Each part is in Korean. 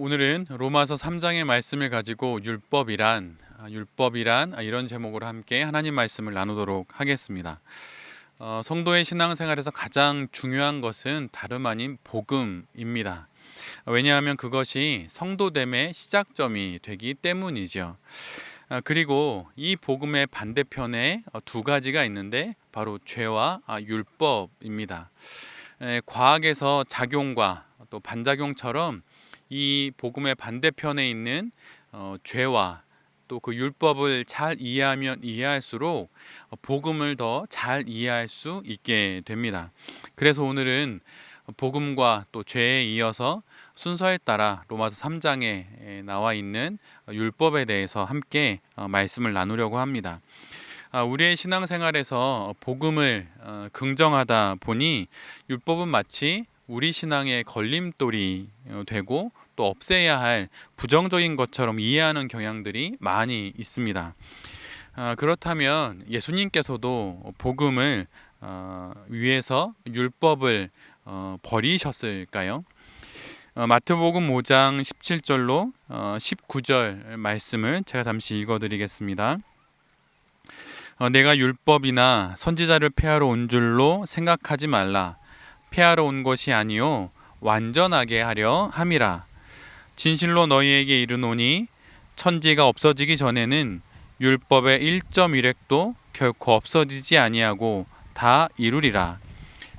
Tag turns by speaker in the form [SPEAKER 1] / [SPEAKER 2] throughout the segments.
[SPEAKER 1] 오늘은 로마서 3장의 말씀을 가지고 율법이란 이런 제목으로 함께 하나님 말씀을 나누도록 하겠습니다. 성도의 신앙생활에서 가장 중요한 것은 다름 아닌 복음입니다. 왜냐하면 그것이 성도됨의 시작점이 되기 때문이죠. 그리고 이 복음의 반대편에 두 가지가 있는데 바로 죄와 율법입니다. 과학에서 작용과 또 반작용처럼 이 복음의 반대편에 있는 죄와 또 그 율법을 잘 이해하면 이해할수록 복음을 더 잘 이해할 수 있게 됩니다. 그래서 오늘은 복음과 또 죄에 이어서 순서에 따라 로마서 3장에 나와 있는 율법에 대해서 함께 말씀을 나누려고 합니다. 우리의 신앙생활에서 복음을 긍정하다 보니 율법은 마치 우리 신앙의 걸림돌이 되고 또 없애야 할 부정적인 것처럼 이해하는 경향들이 많이 있습니다. 그렇다면 예수님께서도 복음을 위해서 율법을 버리셨을까요? 마태복음 5장 17절로 19절 말씀을 제가 잠시 읽어드리겠습니다. 내가 율법이나 선지자를 폐하러 온 줄로 생각하지 말라. 폐하러 온 것이 아니요 완전하게 하려 함이라. 진실로 너희에게 이르노니 천지가 없어지기 전에는 율법의 1.1획도 결코 없어지지 아니하고 다 이루리라.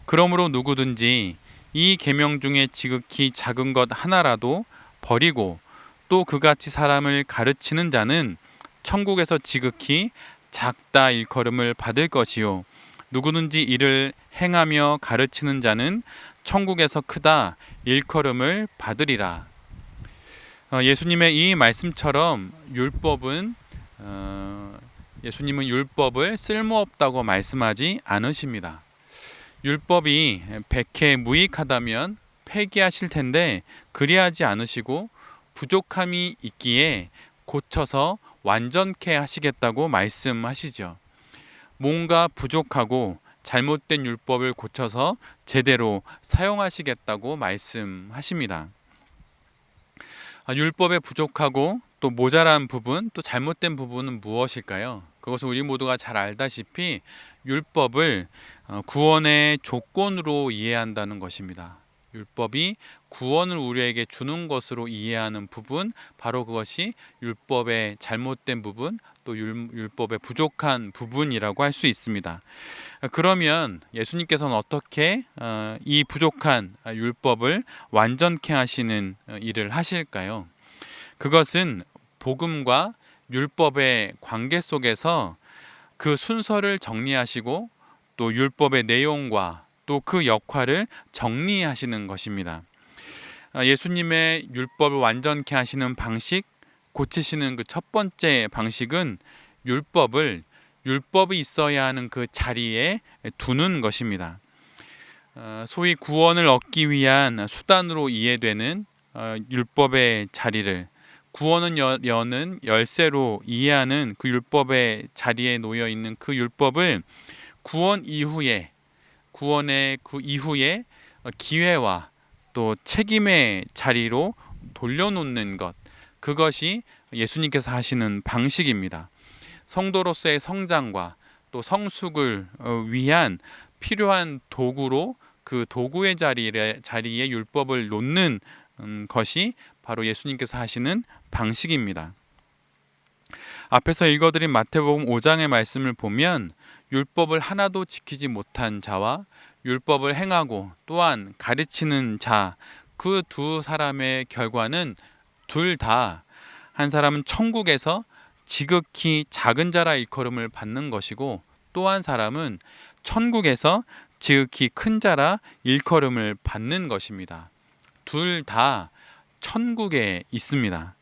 [SPEAKER 1] 그러므로 누구든지 이 계명 중에 지극히 작은 것 하나라도 버리고 또 그같이 사람을 가르치는 자는 천국에서 지극히 작다 일컬음을 받을 것이요 누구든지 이를 행하며 가르치는 자는 천국에서 크다 일컬음을 받으리라. 예수님의 이 말씀처럼 예수님은 율법을 쓸모없다고 말씀하지 않으십니다. 율법이 백해무익하다면 폐기하실 텐데 그리하지 않으시고 부족함이 있기에 고쳐서 완전케 하시겠다고 말씀하시죠. 뭔가 부족하고 잘못된 율법을 고쳐서 제대로 사용하시겠다고 말씀하십니다. 율법의 부족하고 또 모자란 부분, 또 잘못된 부분은 무엇일까요? 그것은 우리 모두가 잘 알다시피 율법을 구원의 조건으로 이해한다는 것입니다. 율법이 구원을 우리에게 주는 것으로 이해하는 부분, 바로 그것이 율법의 잘못된 부분, 또 율법의 부족한 부분이라고 할 수 있습니다. 그러면 예수님께서는 어떻게 이 부족한 율법을 완전케 하시는 일을 하실까요? 그것은 복음과 율법의 관계 속에서 그 순서를 정리하시고 또 율법의 내용과 또 그 역할을 정리하시는 것입니다. 예수님의 율법을 완전케 하시는 방식, 고치시는 그 첫 번째 방식은 율법이 있어야 하는 그 자리에 두는 것입니다. 소위 구원을 얻기 위한 수단으로 이해되는 율법의 자리를 구원은 여는 열쇠로 이해하는 그 율법의 자리에 놓여 있는 그 율법을 구원의 그 이후에 기회와 또 책임의 자리로 돌려놓는 것, 그것이 예수님께서 하시는 방식입니다. 성도로서의 성장과 또 성숙을 위한 필요한 도구로 그 도구의 자리에 율법을 놓는 것이 바로 예수님께서 하시는 방식입니다. 앞에서 읽어드린 마태복음 5장의 말씀을 보면 율법을 하나도 지키지 못한 자와 율법을 행하고 또한 가르치는 자, 그 두 사람의 결과는 둘 다, 한 사람은 천국에서 지극히 작은 자라 일컬음을 받는 것이고 또 한 사람은 천국에서 지극히 큰 자라 일컬음을 받는 것입니다. 둘 다 천국에 있습니다.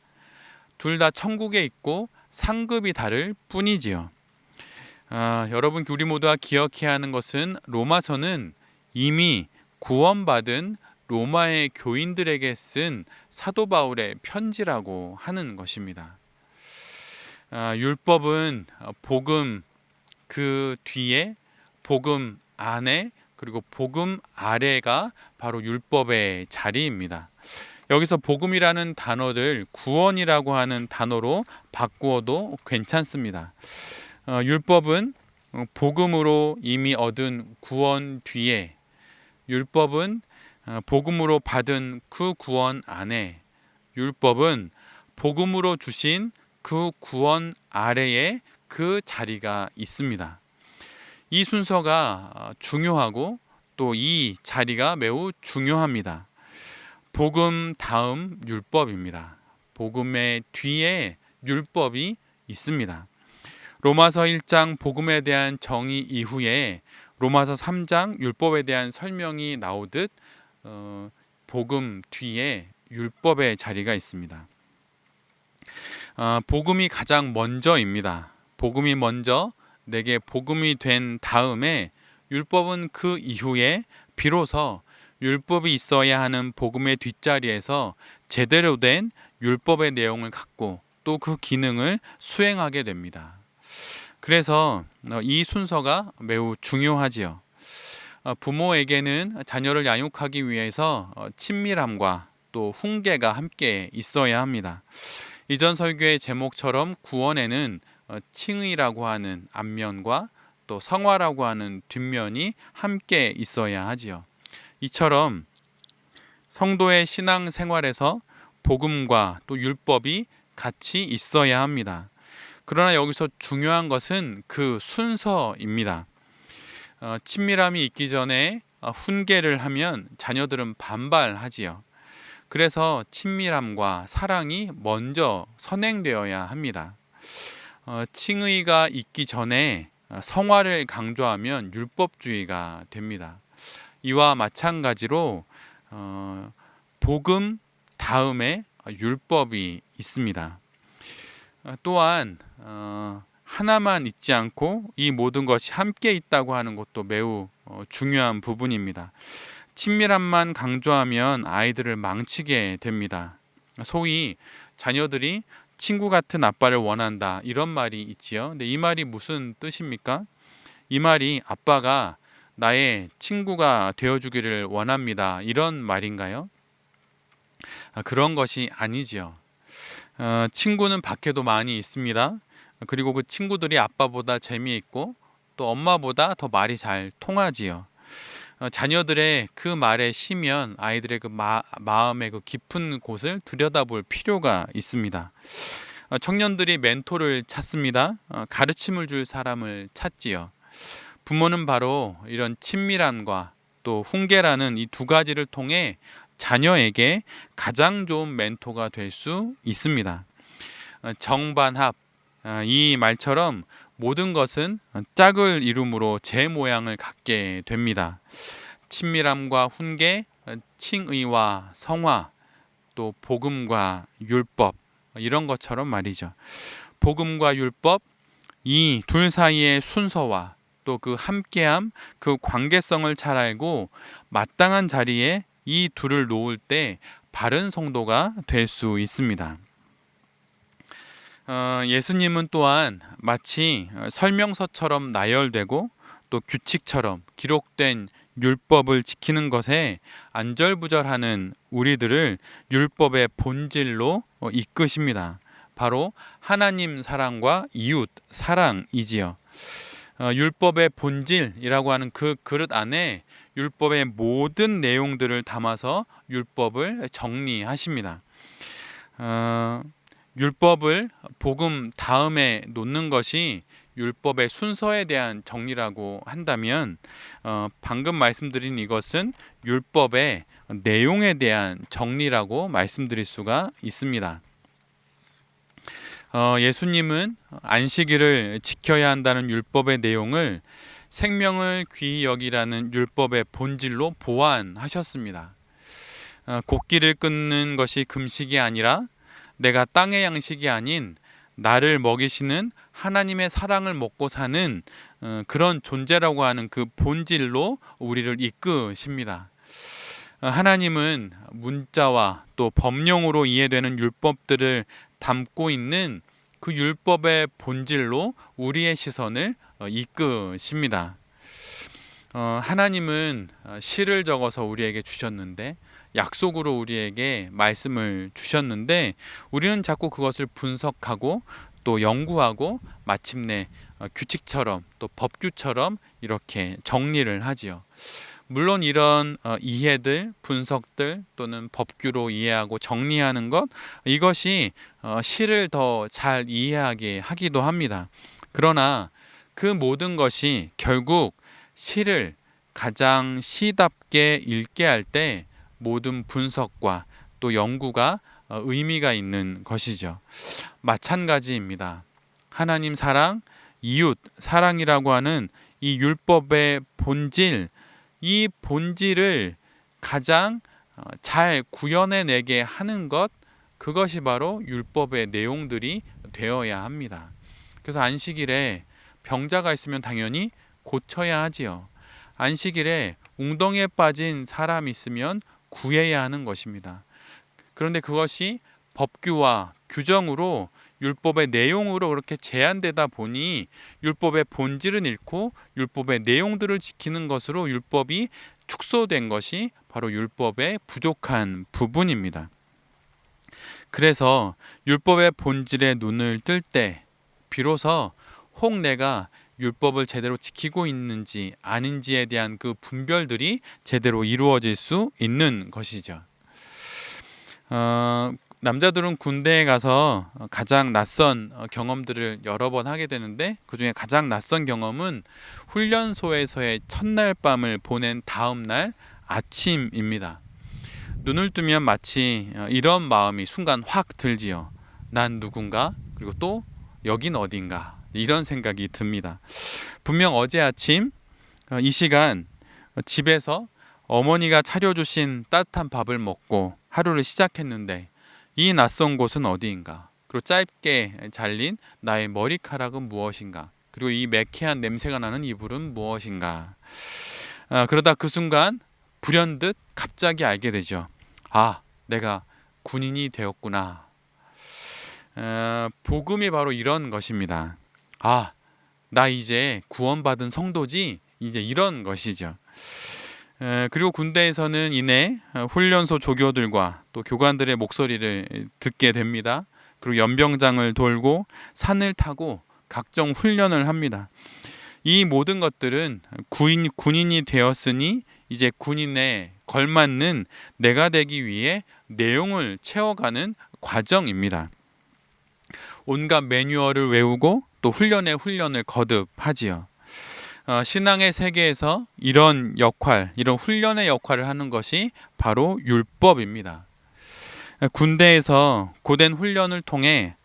[SPEAKER 1] 둘 다 천국에 있고 상급이 다를 뿐이지요. 여러분, 우리 모두가 기억해야 하는 것은 로마서는 이미 구원받은 로마의 교인들에게 쓴 사도 바울의 편지라고 하는 것입니다. 율법은 복음 그 뒤에 복음 안에 그리고 복음 아래가 바로 율법의 자리입니다. 여기서 복음이라는 단어를 구원이라고 하는 단어로 바꾸어도 괜찮습니다. 율법은 복음으로 이미 얻은 구원 뒤에, 율법은 복음으로 받은 그 구원 안에, 율법은 복음으로 주신 그 구원 아래에 그 자리가 있습니다. 이 순서가 중요하고 또 이 자리가 매우 중요합니다. 복음 다음 율법입니다. 복음의 뒤에 율법이 있습니다. 로마서 1장 복음에 대한 정의 이후에 로마서 3장 율법에 대한 설명이 나오듯 복음 뒤에 율법의 자리가 있습니다. 복음이 가장 먼저입니다. 복음이 먼저 내게 복음이 된 다음에 율법은 그 이후에 비로소 율법이 있어야 하는 복음의 뒷자리에서 제대로 된 율법의 내용을 갖고 또 그 기능을 수행하게 됩니다. 그래서 이 순서가 매우 중요하지요. 부모에게는 자녀를 양육하기 위해서 친밀함과 또 훈계가 함께 있어야 합니다. 이전 설교의 제목처럼 구원에는 칭의라고 하는 앞면과 또 성화라고 하는 뒷면이 함께 있어야 하지요. 이처럼 성도의 신앙 생활에서 복음과 또 율법이 같이 있어야 합니다. 그러나 여기서 중요한 것은 그 순서입니다. 친밀함이 있기 전에 훈계를 하면 자녀들은 반발하지요. 그래서 친밀함과 사랑이 먼저 선행되어야 합니다. 칭의가 있기 전에 성화를 강조하면 율법주의가 됩니다. 이와 마찬가지로 복음 다음에 율법이 있습니다. 또한 하나만 있지 않고 이 모든 것이 함께 있다고 하는 것도 매우 중요한 부분입니다. 친밀함만 강조하면 아이들을 망치게 됩니다. 소위 자녀들이 친구 같은 아빠를 원한다 이런 말이 있지요. 근데 이 말이 무슨 뜻입니까? 이 말이 아빠가 나의 친구가 되어주기를 원합니다 이런 말인가요? 그런 것이 아니지요. 친구는 밖에도 많이 있습니다. 그리고 그 친구들이 아빠보다 재미있고 또 엄마보다 더 말이 잘 통하지요. 자녀들의 그 말에 쉬면 아이들의 그 마음의 그 깊은 곳을 들여다볼 필요가 있습니다. 청년들이 멘토를 찾습니다. 가르침을 줄 사람을 찾지요. 부모는 바로 이런 친밀함과 또 훈계라는 이 두 가지를 통해 자녀에게 가장 좋은 멘토가 될 수 있습니다. 정반합, 이 말처럼 모든 것은 짝을 이룸으로 제 모양을 갖게 됩니다. 친밀함과 훈계, 칭의와 성화, 또 복음과 율법 이런 것처럼 말이죠. 복음과 율법 이 둘 사이의 순서와 또 그 함께함, 그 관계성을 잘 알고 마땅한 자리에 이 둘을 놓을 때 바른 성도가 될 수 있습니다. 예수님은 또한 마치 설명서처럼 나열되고 또 규칙처럼 기록된 율법을 지키는 것에 안절부절하는 우리들을 율법의 본질로 이끄십니다. 바로 하나님 사랑과 이웃 사랑이지요. 율법의 본질이라고 하는 그 그릇 안에 율법의 모든 내용들을 담아서 율법을 정리하십니다. 율법을 복음 다음에 놓는 것이 율법의 순서에 대한 정리라고 한다면 방금 말씀드린 이것은 율법의 내용에 대한 정리라고 말씀드릴 수가 있습니다. 예수님은 안식일을 지켜야 한다는 율법의 내용을 생명을 귀히 여기라는 율법의 본질로 보완하셨습니다. 곡기를 끊는 것이 금식이 아니라 내가 땅의 양식이 아닌 나를 먹이시는 하나님의 사랑을 먹고 사는 그런 존재라고 하는 그 본질로 우리를 이끄십니다. 하나님은 문자와 또 법령으로 이해되는 율법들을 담고 있는 그 율법의 본질로 우리의 시선을 이끄십니다. 하나님은 시를 적어서 우리에게 주셨는데 약속으로 우리에게 말씀을 주셨는데 우리는 자꾸 그것을 분석하고 또 연구하고 마침내 규칙처럼 또 법규처럼 이렇게 정리를 하지요. 물론 이런 이해들, 분석들 또는 법규로 이해하고 정리하는 것, 이것이 시를 더 잘 이해하게 하기도 합니다. 그러나 그 모든 것이 결국 시를 가장 시답게 읽게 할 때 모든 분석과 또 연구가 의미가 있는 것이죠. 마찬가지입니다. 하나님 사랑, 이웃 사랑이라고 하는 이 율법의 본질, 이 본질을 가장 잘 구현해내게 하는 것, 그것이 바로 율법의 내용들이 되어야 합니다. 그래서 안식일에 병자가 있으면 당연히 고쳐야 하지요. 안식일에 웅덩이에 빠진 사람이 있으면 구해야 하는 것입니다. 그런데 그것이 법규와 규정으로 율법의 내용으로 그렇게 제한되다 보니 율법의 본질은 잃고 율법의 내용들을 지키는 것으로 율법이 축소된 것이 바로 율법의 부족한 부분입니다. 그래서 율법의 본질에 눈을 뜰 때 비로소 혹 내가 율법을 제대로 지키고 있는지 아닌지에 대한 그 분별들이 제대로 이루어질 수 있는 것이죠. 남자들은 군대에 가서 가장 낯선 경험들을 여러 번 하게 되는데 그중에 가장 낯선 경험은 훈련소에서의 첫날 밤을 보낸 다음 날 아침입니다. 눈을 뜨면 마치 이런 마음이 순간 확 들지요. 난 누군가? 그리고 또 여긴 어딘가? 이런 생각이 듭니다. 분명 어제 아침 이 시간 집에서 어머니가 차려주신 따뜻한 밥을 먹고 하루를 시작했는데 이 낯선 곳은 어디인가? 그리고 짧게 잘린 나의 머리카락은 무엇인가? 그리고 이 매캐한 냄새가 나는 이불은 무엇인가? 그러다 그 순간 불현듯 갑자기 알게 되죠. 아, 내가 군인이 되었구나. 복음이 바로 이런 것입니다. 아, 나 이제 구원받은 성도지? 이제 이런 것이죠. 그리고 군대에서는 이내 훈련소 조교들과 또 교관들의 목소리를 듣게 됩니다. 그리고 연병장을 돌고 산을 타고 각종 훈련을 합니다. 이 모든 것들은 군인이 되었으니 이제 군인에 걸맞는 내가 되기 위해 내용을 채워가는 과정입니다. 온갖 매뉴얼을 외우고 또 훈련을 거듭하지요. 신앙의 세계에서 이런 역할, 이런 훈련의 역할을 하는 것이 바로 율법입니다. 군대에서 고된 훈련을 통해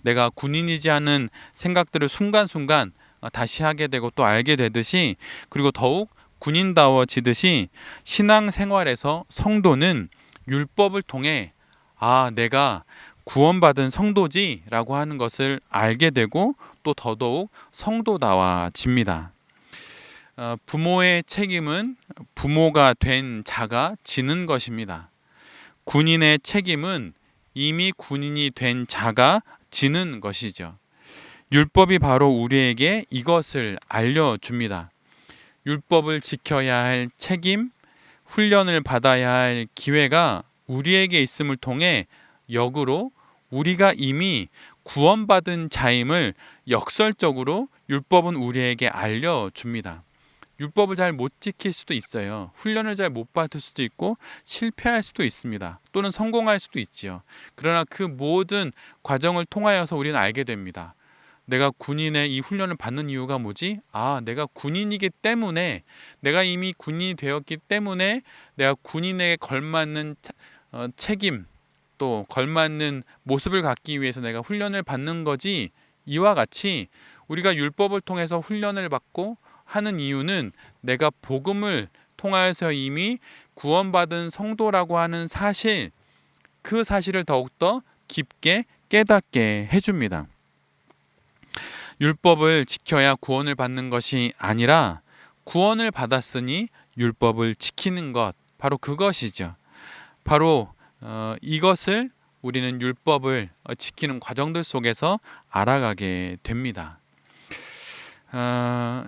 [SPEAKER 1] 내가 군인이지 않은 생각들을 순간순간 다시 하게 되고 또 알게 되듯이 그리고 더욱 군인다워지듯이 신앙생활에서 성도는 율법을 통해 내가 구원받은 성도지라고 하는 것을 알게 되고 또 더더욱 성도다워집니다. 부모의 책임은 부모가 된 자가 지는 것입니다. 군인의 책임은 이미 군인이 된 자가 지는 것이죠. 율법이 바로 우리에게 이것을 알려줍니다. 율법을 지켜야 할 책임, 훈련을 받아야 할 기회가 우리에게 있음을 통해 역으로 우리가 이미 구원받은 자임을 역설적으로 율법은 우리에게 알려줍니다. 율법을 잘 못 지킬 수도 있어요. 훈련을 잘 못 받을 수도 있고 실패할 수도 있습니다. 또는 성공할 수도 있지요. 그러나 그 모든 과정을 통하여서 우리는 알게 됩니다. 내가 군인의 이 훈련을 받는 이유가 뭐지? 내가 군인이기 때문에 내가 이미 군인이 되었기 때문에 내가 군인에게 걸맞는 책임 또 걸맞는 모습을 갖기 위해서 내가 훈련을 받는 거지. 이와 같이 우리가 율법을 통해서 훈련을 받고 하는 이유는 내가 복음을 통하여서 이미 구원받은 성도라고 하는 사실, 그 사실을 더욱더 깊게 깨닫게 해줍니다. 율법을 지켜야 구원을 받는 것이 아니라 구원을 받았으니 율법을 지키는 것, 바로 그것이죠. 바로 이것을 우리는 율법을 지키는 과정들 속에서 알아가게 됩니다.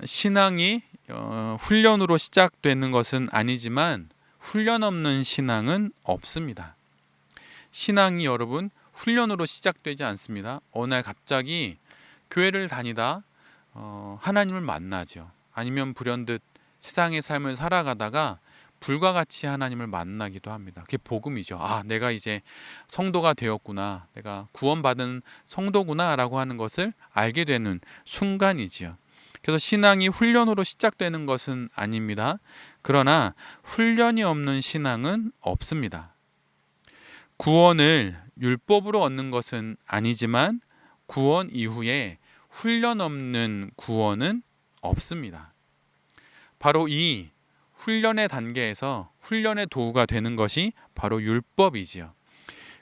[SPEAKER 1] 신앙이 훈련으로 시작되는 것은 아니지만 훈련 없는 신앙은 없습니다. 신앙이 여러분 훈련으로 시작되지 않습니다. 어느 날 갑자기 교회를 다니다 하나님을 만나죠. 아니면 불현듯 세상의 삶을 살아가다가 불과 같이 하나님을 만나기도 합니다. 그게 복음이죠. 아, 내가 이제 성도가 되었구나, 내가 구원받은 성도구나 라고 하는 것을 알게 되는 순간이지요. 그래서 신앙이 훈련으로 시작되는 것은 아닙니다. 그러나 훈련이 없는 신앙은 없습니다. 구원을 율법으로 얻는 것은 아니지만 구원 이후에 훈련 없는 구원은 없습니다. 바로 이 훈련의 단계에서 훈련의 도구가 되는 것이 바로 율법이지요.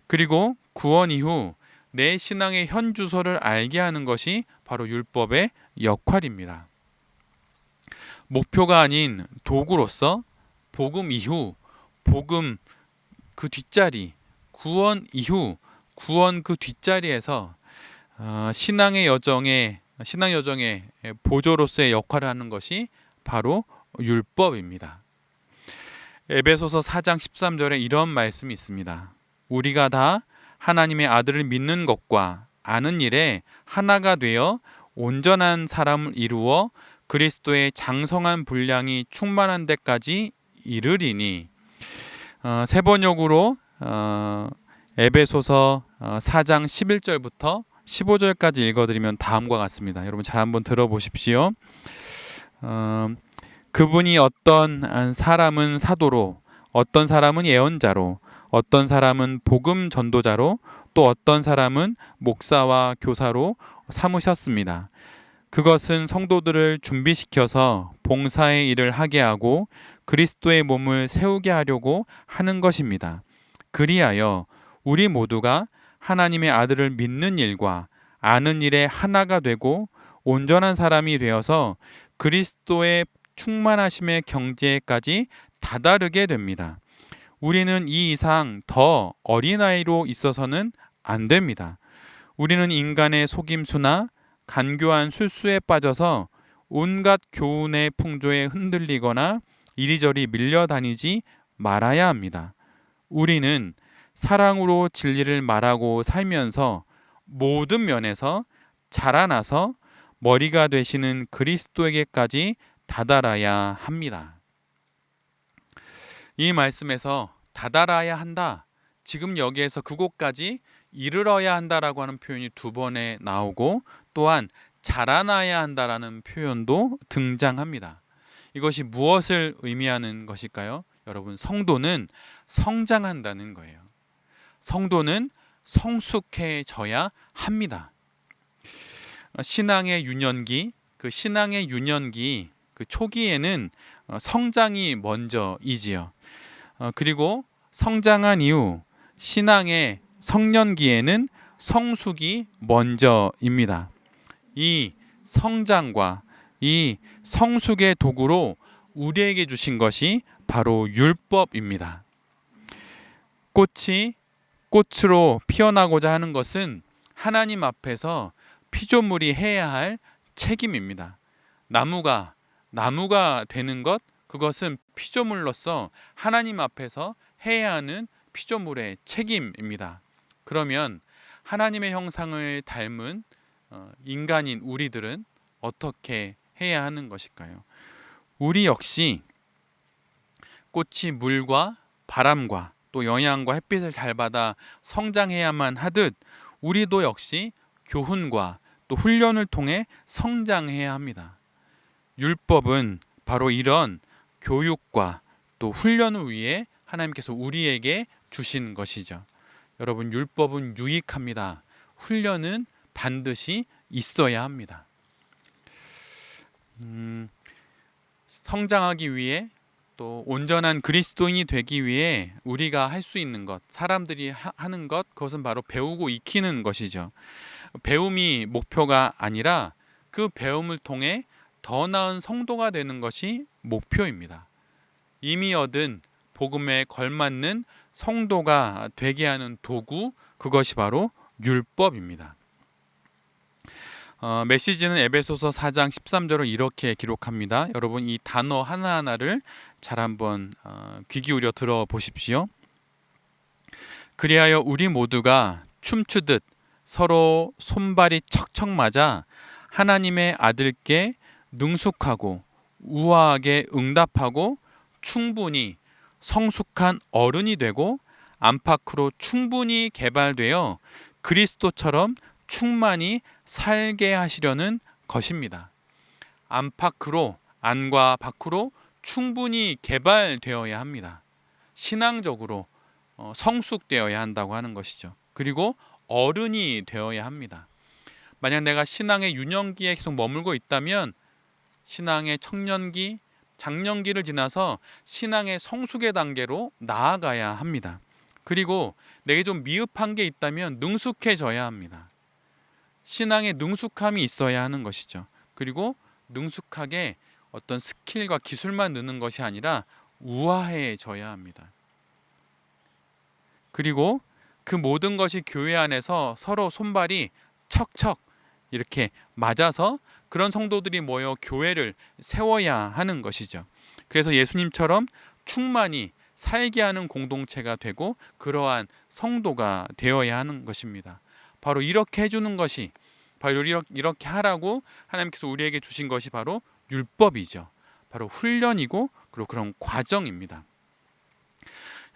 [SPEAKER 1] 그리고 구원 이후 내 신앙의 현 주소를 알게 하는 것이 바로 율법의 역할입니다. 목표가 아닌 도구로서 복음 이후, 복음 그 뒷자리, 구원 이후, 구원 그 뒷자리에서 신앙 여정의 보조로서의 역할을 하는 것이 바로 율법입니다. 에베소서 4장 13절에 이런 말씀이 있습니다. 우리가 다 하나님의 아들을 믿는 것과 아는 일에 하나가 되어 온전한 사람을 이루어 그리스도의 장성한 분량이 충만한 데까지 이르리니. 세 번역으로 에베소서 4장 11절부터 15절까지 읽어드리면 다음과 같습니다. 여러분 잘 한번 들어보십시오. 그분이 어떤 사람은 사도로, 어떤 사람은 예언자로, 어떤 사람은 복음 전도자로, 또 어떤 사람은 목사와 교사로 삼으셨습니다. 그것은 성도들을 준비시켜서 봉사의 일을 하게 하고 그리스도의 몸을 세우게 하려고 하는 것입니다. 그리하여 우리 모두가 하나님의 아들을 믿는 일과 아는 일에 하나가 되고 온전한 사람이 되어서 그리스도의 충만하심의 경지에까지 다다르게 됩니다. 우리는 이 이상 더 어린아이로 있어서는 안 됩니다. 우리는 인간의 속임수나 간교한 술수에 빠져서 온갖 교훈의 풍조에 흔들리거나 이리저리 밀려다니지 말아야 합니다. 우리는 사랑으로 진리를 말하고 살면서 모든 면에서 자라나서 머리가 되시는 그리스도에게까지 다다라야 합니다. 이 말씀에서 다다라야 한다, 지금 여기에서 그곳까지 이르러야 한다라고 하는 표현이 두 번에 나오고 또한 자라나야 한다라는 표현도 등장합니다. 이것이 무엇을 의미하는 것일까요? 여러분, 성도는 성장한다는 거예요. 성도는 성숙해져야 합니다. 신앙의 유년기, 그 초기에는 성장이 먼저이지요. 그리고 성장한 이후 신앙의 성년기에는 성숙이 먼저입니다. 이 성장과 이 성숙의 도구로 우리에게 주신 것이 바로 율법입니다. 꽃이 꽃으로 피어나고자 하는 것은 하나님 앞에서 피조물이 해야 할 책임입니다. 나무가 되는 것, 그것은 피조물로서 하나님 앞에서 해야 하는 피조물의 책임입니다. 그러면 하나님의 형상을 닮은 인간인 우리들은 어떻게 해야 하는 것일까요? 우리 역시 꽃이 물과 바람과 또 영양과 햇빛을 잘 받아 성장해야만 하듯 우리도 역시 교훈과 또 훈련을 통해 성장해야 합니다. 율법은 바로 이런 교육과 또 훈련을 위해 하나님께서 우리에게 주신 것이죠. 여러분, 율법은 유익합니다. 훈련은 반드시 있어야 합니다. 성장하기 위해 또 온전한 그리스도인이 되기 위해 우리가 할 수 있는 것, 사람들이 하는 것, 그것은 바로 배우고 익히는 것이죠. 배움이 목표가 아니라 그 배움을 통해 더 나은 성도가 되는 것이 목표입니다. 이미 얻은 복음에 걸맞는 성도가 되게 하는 도구, 그것이 바로 율법입니다. 메시지는 에베소서 4장 13절을 이렇게 기록합니다. 여러분 이 단어 하나하나를 잘 한번 귀 기울여 들어보십시오. 그리하여 우리 모두가 춤추듯 서로 손발이 척척 맞아 하나님의 아들께 능숙하고 우아하게 응답하고 충분히 성숙한 어른이 되고 안팎으로 충분히 개발되어 그리스도처럼 충만히 살게 하시려는 것입니다. 안팎으로, 안과 밖으로 충분히 개발되어야 합니다. 신앙적으로 성숙되어야 한다고 하는 것이죠. 그리고 어른이 되어야 합니다. 만약 내가 신앙의 유년기에 계속 머물고 있다면 신앙의 청년기, 장년기를 지나서 신앙의 성숙의 단계로 나아가야 합니다. 그리고 내게 좀 미흡한 게 있다면 능숙해져야 합니다. 신앙에 능숙함이 있어야 하는 것이죠. 그리고 능숙하게 어떤 스킬과 기술만 느는 것이 아니라 우아해져야 합니다. 그리고 그 모든 것이 교회 안에서 서로 손발이 척척 이렇게 맞아서 그런 성도들이 모여 교회를 세워야 하는 것이죠. 그래서 예수님처럼 충만히 살게 하는 공동체가 되고 그러한 성도가 되어야 하는 것입니다. 바로 이렇게 해주는 것이, 바로 이렇게 하라고 하나님께서 우리에게 주신 것이 바로 율법이죠. 바로 훈련이고 그리고 그런 과정입니다.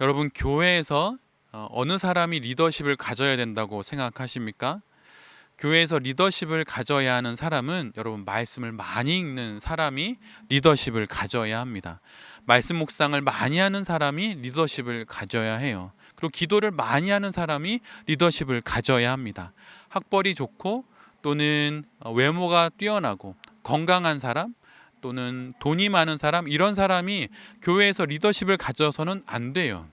[SPEAKER 1] 여러분 교회에서 어느 사람이 리더십을 가져야 된다고 생각하십니까? 교회에서 리더십을 가져야 하는 사람은 여러분 말씀을 많이 읽는 사람이 리더십을 가져야 합니다. 말씀 묵상을 많이 하는 사람이 리더십을 가져야 해요. 그리고 기도를 많이 하는 사람이 리더십을 가져야 합니다. 학벌이 좋고 또는 외모가 뛰어나고 건강한 사람 또는 돈이 많은 사람, 이런 사람이 교회에서 리더십을 가져서는 안 돼요.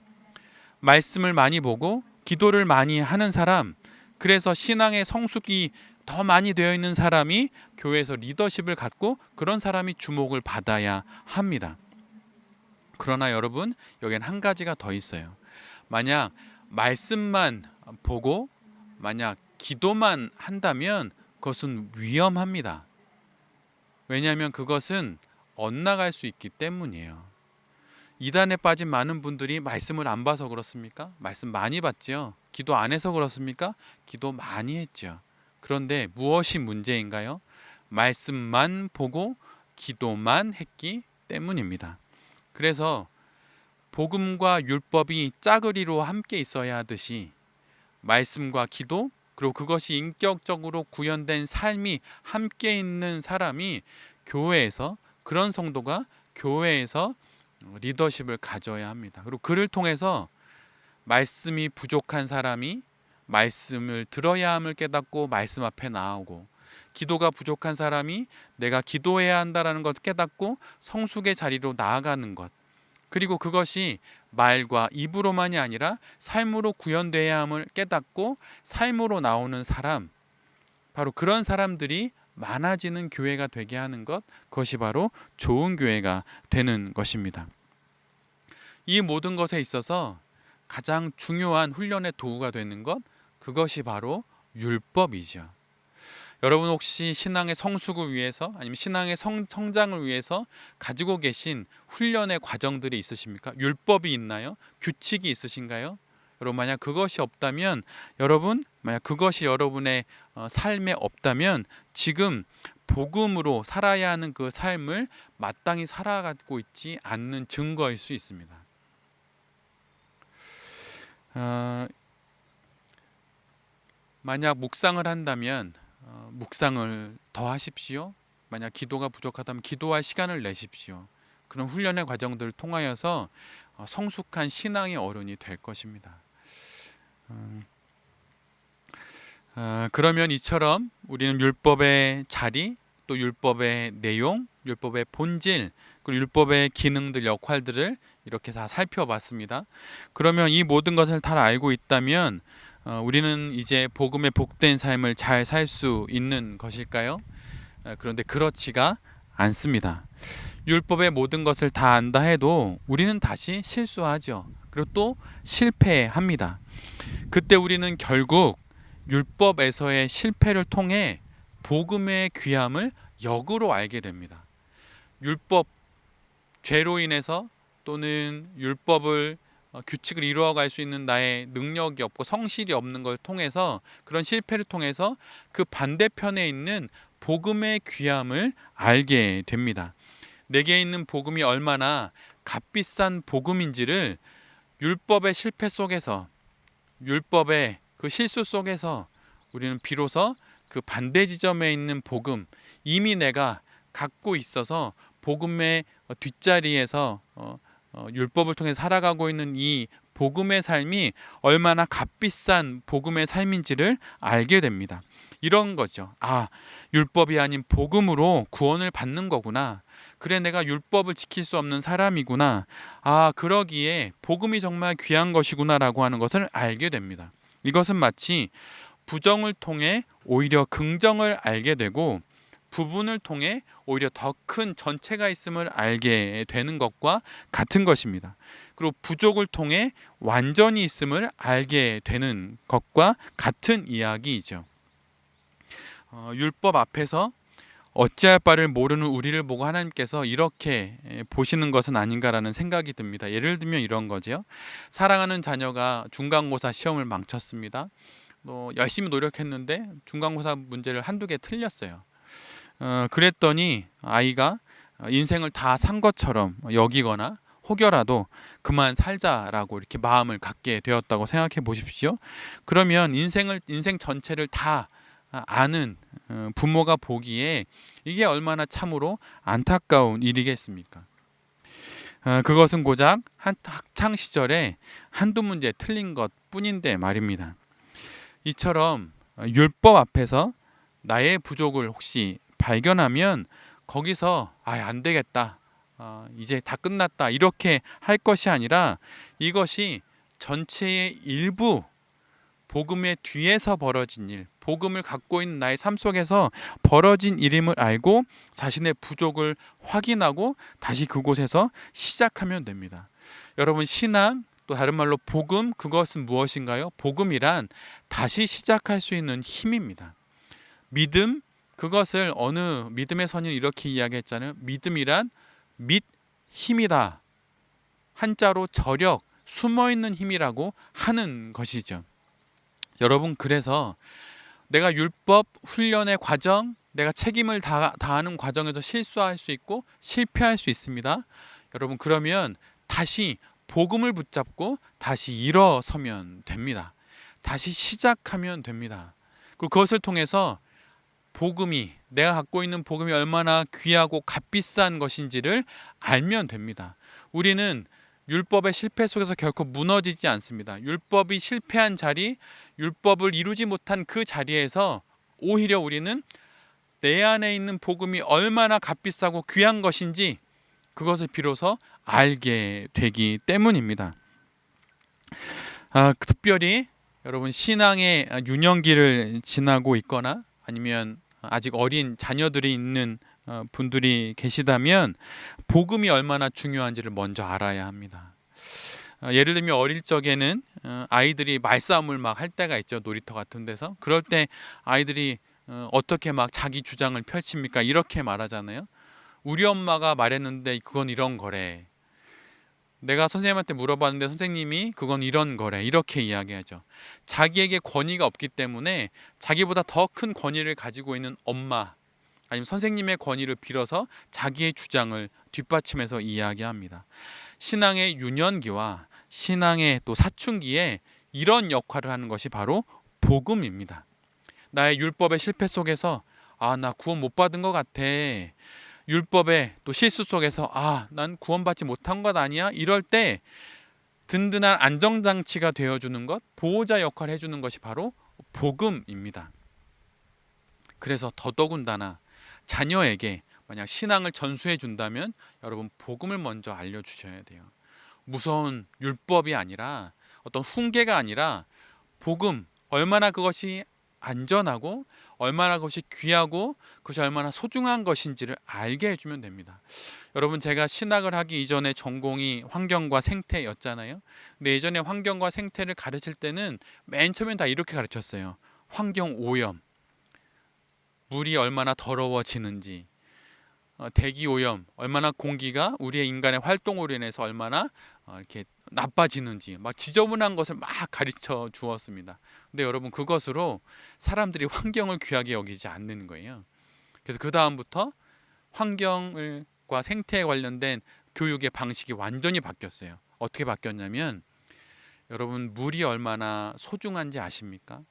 [SPEAKER 1] 말씀을 많이 보고 기도를 많이 하는 사람, 그래서 신앙의 성숙이 더 많이 되어 있는 사람이 교회에서 리더십을 갖고 그런 사람이 주목을 받아야 합니다. 그러나 여러분 여기엔 한 가지가 더 있어요. 만약 말씀만 보고 만약 기도만 한다면 그것은 위험합니다. 왜냐하면 그것은 엇나갈 수 있기 때문이에요. 이단에 빠진 많은 분들이 말씀을 안 봐서 그렇습니까? 말씀 많이 봤죠. 기도 안 해서 그렇습니까? 기도 많이 했죠. 그런데 무엇이 문제인가요? 말씀만 보고 기도만 했기 때문입니다. 그래서 복음과 율법이 짜그리로 함께 있어야 하듯이 말씀과 기도, 그리고 그것이 인격적으로 구현된 삶이 함께 있는 사람이 교회에서, 그런 성도가 교회에서 리더십을 가져야 합니다. 그리고 그를 통해서 말씀이 부족한 사람이 말씀을 들어야 함을 깨닫고 말씀 앞에 나오고, 기도가 부족한 사람이 내가 기도해야 한다는 것을 깨닫고 성숙의 자리로 나아가는 것, 그리고 그것이 말과 입으로만이 아니라 삶으로 구현되어야 함을 깨닫고 삶으로 나오는 사람, 바로 그런 사람들이 많아지는 교회가 되게 하는 것, 그것이 바로 좋은 교회가 되는 것입니다. 이 모든 것에 있어서 가장 중요한 훈련의 도구가 되는 것, 그것이 바로 율법이죠. 여러분 혹시 신앙의 성숙을 위해서 아니면 신앙의 성장을 위해서 가지고 계신 훈련의 과정들이 있으십니까? 율법이 있나요? 규칙이 있으신가요? 여러분 만약 그것이 없다면, 만약 그것이 여러분의 삶에 없다면 지금 복음으로 살아야 하는 그 삶을 마땅히 살아가고 있지 않는 증거일 수 있습니다. 만약 묵상을 한다면 묵상을 더 하십시오. 만약 기도가 부족하다면 기도할 시간을 내십시오. 그런 훈련의 과정들을 통하여서 성숙한 신앙의 어른이 될 것입니다. 그러면 이처럼 우리는 율법의 자리, 또 율법의 내용, 율법의 본질, 그리고 율법의 기능들, 역할들을 이렇게 다 살펴봤습니다. 그러면 이 모든 것을 다 알고 있다면 우리는 이제 복음의 복된 삶을 잘 살 수 있는 것일까요? 그런데 그렇지가 않습니다. 율법의 모든 것을 다 안다 해도 우리는 다시 실수하죠. 그리고 또 실패합니다. 그때 우리는 결국 율법에서의 실패를 통해 복음의 귀함을 역으로 알게 됩니다. 율법, 죄로 인해서 또는 율법을 규칙을 이루어갈 수 있는 나의 능력이 없고 성실이 없는 걸 통해서, 그런 실패를 통해서 그 반대편에 있는 복음의 귀함을 알게 됩니다. 내게 있는 복음이 얼마나 값비싼 복음인지를 율법의 실패 속에서, 율법의 그 실수 속에서 우리는 비로소 그 반대 지점에 있는 복음, 이미 내가 갖고 있어서 복음의 뒷자리에서 율법을 통해 살아가고 있는 이 복음의 삶이 얼마나 값비싼 복음의 삶인지를 알게 됩니다. 이런 거죠. 아, 율법이 아닌 복음으로 구원을 받는 거구나. 그래, 내가 율법을 지킬 수 없는 사람이구나. 아, 그러기에 복음이 정말 귀한 것이구나라고 하는 것을 알게 됩니다. 이것은 마치 부정을 통해 오히려 긍정을 알게 되고, 부분을 통해 오히려 더 큰 전체가 있음을 알게 되는 것과 같은 것입니다. 그리고 부족을 통해 완전히 있음을 알게 되는 것과 같은 이야기이죠. 율법 앞에서 어찌할 바를 모르는 우리를 보고 하나님께서 이렇게 보시는 것은 아닌가라는 생각이 듭니다. 예를 들면 이런 거죠. 사랑하는 자녀가 중간고사 시험을 망쳤습니다. 열심히 노력했는데 중간고사 문제를 한두 개 틀렸어요. 그랬더니 아이가 인생을 다 산 것처럼 여기거나 혹여라도 그만 살자라고 이렇게 마음을 갖게 되었다고 생각해 보십시오. 그러면 인생 전체를 다 아는 부모가 보기에 이게 얼마나 참으로 안타까운 일이겠습니까? 그것은 고작 학창 시절에 한두 문제 틀린 것 뿐인데 말입니다. 이처럼 율법 앞에서 나의 부족을 혹시 발견하면 거기서 안 되겠다, 이제 다 끝났다, 이렇게 할 것이 아니라 이것이 전체의 일부, 복음의 뒤에서 벌어진 일, 복음을 갖고 있는 나의 삶 속에서 벌어진 일임을 알고 자신의 부족을 확인하고 다시 그곳에서 시작하면 됩니다. 여러분, 신앙, 또 다른 말로 복음, 그것은 무엇인가요? 복음이란 다시 시작할 수 있는 힘입니다. 믿음, 그것을 어느 믿음의 선인이 이렇게 이야기했잖아요. 믿음이란 믿 힘이다. 한자로 저력, 숨어있는 힘이라고 하는 것이죠. 여러분, 그래서 내가 율법 훈련의 과정, 내가 책임을 다하는 과정에서 실수할 수 있고 실패할 수 있습니다. 여러분, 그러면 다시 복음을 붙잡고 다시 일어서면 됩니다. 다시 시작하면 됩니다. 그리고 그것을 통해서 복음이, 내가 갖고 있는 복음이 얼마나 귀하고 값비싼 것인지를 알면 됩니다. 우리는 율법의 실패 속에서 결코 무너지지 않습니다. 율법이 실패한 자리, 율법을 이루지 못한 그 자리에서 오히려 우리는 내 안에 있는 복음이 얼마나 값비싸고 귀한 것인지 그것을 비로소 알게 되기 때문입니다. 특별히 여러분, 신앙의 유년기를 지나고 있거나 아니면 아직 어린 자녀들이 있는 분들이 계시다면 복음이 얼마나 중요한지를 먼저 알아야 합니다. 예를 들면 어릴 적에는 아이들이 말싸움을 막 할 때가 있죠. 놀이터 같은 데서. 그럴 때 아이들이 어떻게 막 자기 주장을 펼칩니까? 이렇게 말하잖아요. 우리 엄마가 말했는데 그건 이런 거래. 내가 선생님한테 물어봤는데 선생님이 그건 이런 거래, 이렇게 이야기하죠. 자기에게 권위가 없기 때문에 자기보다 더 큰 권위를 가지고 있는 엄마 아니면 선생님의 권위를 빌어서 자기의 주장을 뒷받침해서 이야기합니다. 신앙의 유년기와 신앙의 또 사춘기에 이런 역할을 하는 것이 바로 복음입니다. 나의 율법의 실패 속에서 나 구원 못 받은 것 같아, 율법의 또 실수 속에서 난 구원받지 못한 것 아니야, 이럴 때 든든한 안정장치가 되어주는 것, 보호자 역할을 해주는 것이 바로 복음입니다. 그래서 더더군다나 자녀에게 만약 신앙을 전수해 준다면 여러분, 복음을 먼저 알려주셔야 돼요. 무서운 율법이 아니라, 어떤 훈계가 아니라 복음, 얼마나 그것이 안전하고 얼마나 그것이 귀하고 그것이 얼마나 소중한 것인지를 알게 해주면 됩니다. 여러분, 제가 신학을 하기 이전에 전공이 환경과 생태였잖아요. 근데 예전에 환경과 생태를 가르칠 때는 맨 처음엔 다 이렇게 가르쳤어요. 환경 오염, 물이 얼마나 더러워지는지, 대기 오염, 얼마나 공기가 우리의 인간의 활동으로 인해서 얼마나 이렇게 나빠지는지 막 지저분한 것을 막 가르쳐 주었습니다. 근데 여러분, 그것으로 사람들이 환경을 귀하게 여기지 않는 거예요. 그래서 그 다음부터 환경과 생태에 관련된 교육의 방식이 완전히 바뀌었어요. 어떻게 바뀌었냐면, 여러분, 물이 얼마나 소중한지 아십니까?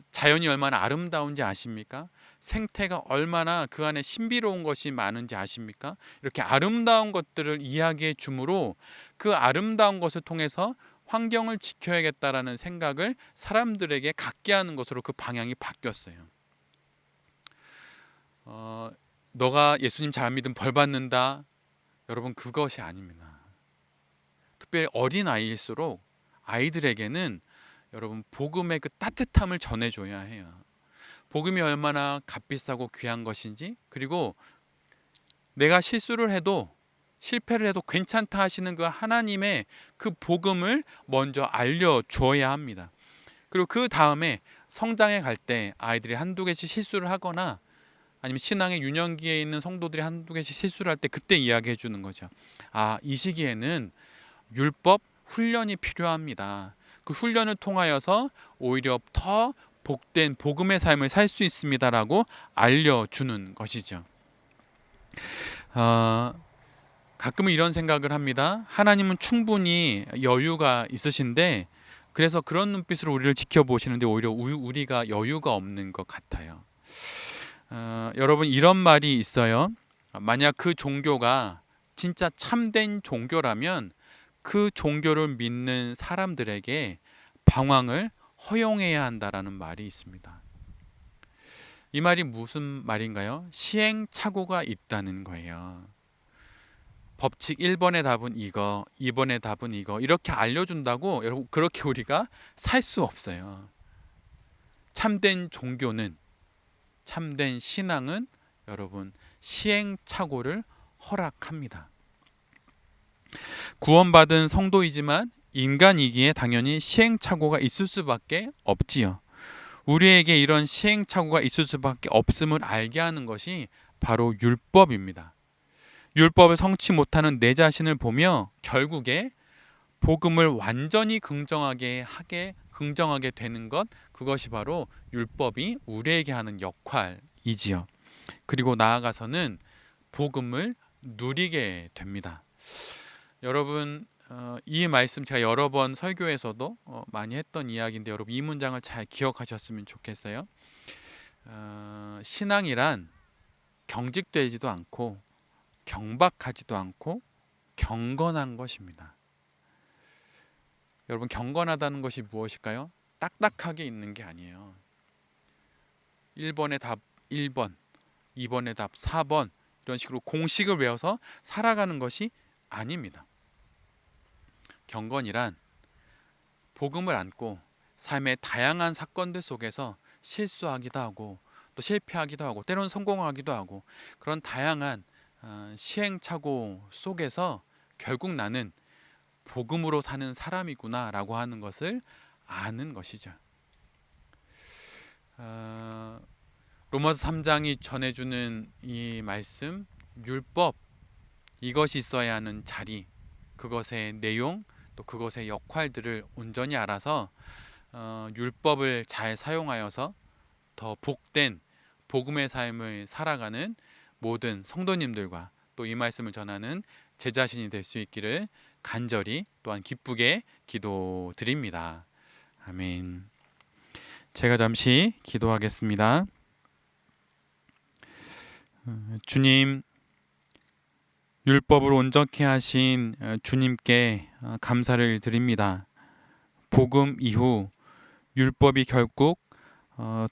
[SPEAKER 1] 자연이 얼마나 아름다운지 아십니까? 생태가 얼마나 그 안에 신비로운 것이 많은지 아십니까? 이렇게 아름다운 것들을 이야기해 주므로 그 아름다운 것을 통해서 환경을 지켜야겠다라는 생각을 사람들에게 갖게 하는 것으로 그 방향이 바뀌었어요. 너가 예수님 잘 믿으면 벌 받는다. 여러분, 그것이 아닙니다. 특별히 어린 아이일수록 아이들에게는 여러분, 복음의 그 따뜻함을 전해줘야 해요. 복음이 얼마나 값비싸고 귀한 것인지, 그리고 내가 실수를 해도 실패를 해도 괜찮다 하시는 그 하나님의 그 복음을 먼저 알려주어야 합니다. 그리고 그 다음에 성장해 갈 때 아이들이 한두 개씩 실수를 하거나 아니면 신앙의 유년기에 있는 성도들이 한두 개씩 실수를 할 때 그때 이야기해 주는 거죠. 이 시기에는 율법 훈련이 필요합니다. 그 훈련을 통하여서 오히려 더 복된 복음의 삶을 살 수 있습니다라고 알려주는 것이죠. 가끔은 이런 생각을 합니다. 하나님은 충분히 여유가 있으신데 그래서 그런 눈빛으로 우리를 지켜보시는데 오히려 우리가 여유가 없는 것 같아요. 여러분, 이런 말이 있어요. 만약 그 종교가 진짜 참된 종교라면 그 종교를 믿는 사람들에게 방황을 허용해야 한다라는 말이 있습니다. 이 말이 무슨 말인가요? 시행착오가 있다는 거예요. 법칙 1번의 답은 이거, 2번의 답은 이거, 이렇게 알려준다고 여러분, 그렇게 우리가 살 수 없어요. 참된 종교는, 참된 신앙은 여러분, 시행착오를 허락합니다. 구원받은 성도이지만 인간이기에 당연히 시행착오가 있을 수밖에 없지요. 우리에게 이런 시행착오가 있을 수밖에 없음을 알게 하는 것이 바로 율법입니다. 율법을 성취 못하는 내 자신을 보며 결국에 복음을 완전히 긍정하게 되는 것, 그것이 바로 율법이 우리에게 하는 역할이지요. 그리고 나아가서는 복음을 누리게 됩니다. 여러분, 이 말씀 제가 여러 번 설교에서도 많이 했던 이야기인데 여러분, 이 문장을 잘 기억하셨으면 좋겠어요. 신앙이란 경직되지도 않고 경박하지도 않고 경건한 것입니다. 여러분, 경건하다는 것이 무엇일까요? 딱딱하게 있는 게 아니에요. 1번의 답 1번, 2번의 답 4번, 이런 식으로 공식을 외워서 살아가는 것이 아닙니다. 경건이란 복음을 안고 삶의 다양한 사건들 속에서 실수하기도 하고 또 실패하기도 하고 때로는 성공하기도 하고 그런 다양한 시행착오 속에서 결국 나는 복음으로 사는 사람이구나 라고 하는 것을 아는 것이죠. 로마서 3장이 전해주는 이 말씀, 율법, 이것이 있어야 하는 자리, 그것의 내용, 또 그것의 역할들을 온전히 알아서 율법을 잘 사용하여서 더 복된 복음의 삶을 살아가는 모든 성도님들과 또 이 말씀을 전하는 제 자신이 될 수 있기를 간절히 또한 기쁘게 기도드립니다. 아멘. 제가 잠시 기도하겠습니다. 주님, 율법을 온전케 하신 주님께 감사를 드립니다. 복음 이후 율법이 결국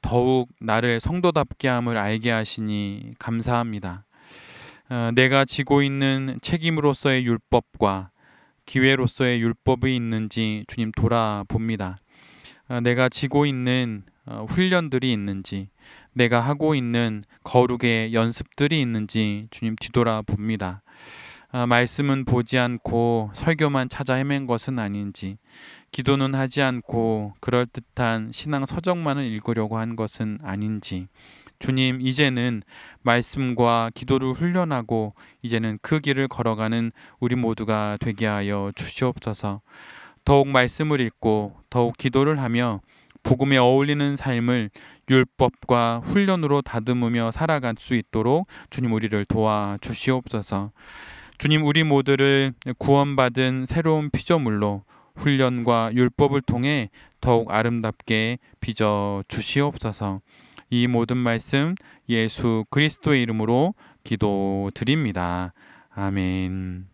[SPEAKER 1] 더욱 나를 성도답게 함을 알게 하시니 감사합니다. 내가 지고 있는 책임으로서의 율법과 기회로서의 율법이 있는지 주님 돌아봅니다. 내가 지고 있는 훈련들이 있는지, 내가 하고 있는 거룩의 연습들이 있는지 주님 뒤돌아봅니다. 말씀은 보지 않고 설교만 찾아 헤맨 것은 아닌지, 기도는 하지 않고 그럴듯한 신앙 서적만을 읽으려고 한 것은 아닌지 주님, 이제는 말씀과 기도를 훈련하고 이제는 그 길을 걸어가는 우리 모두가 되게 하여 주시옵소서. 더욱 말씀을 읽고 더욱 기도를 하며 복음에 어울리는 삶을 율법과 훈련으로 다듬으며 살아갈 수 있도록 주님 우리를 도와 주시옵소서. 주님, 우리 모두를 구원받은 새로운 피조물로 훈련과 율법을 통해 더욱 아름답게 빚어 주시옵소서. 이 모든 말씀 예수 그리스도의 이름으로 기도드립니다. 아멘.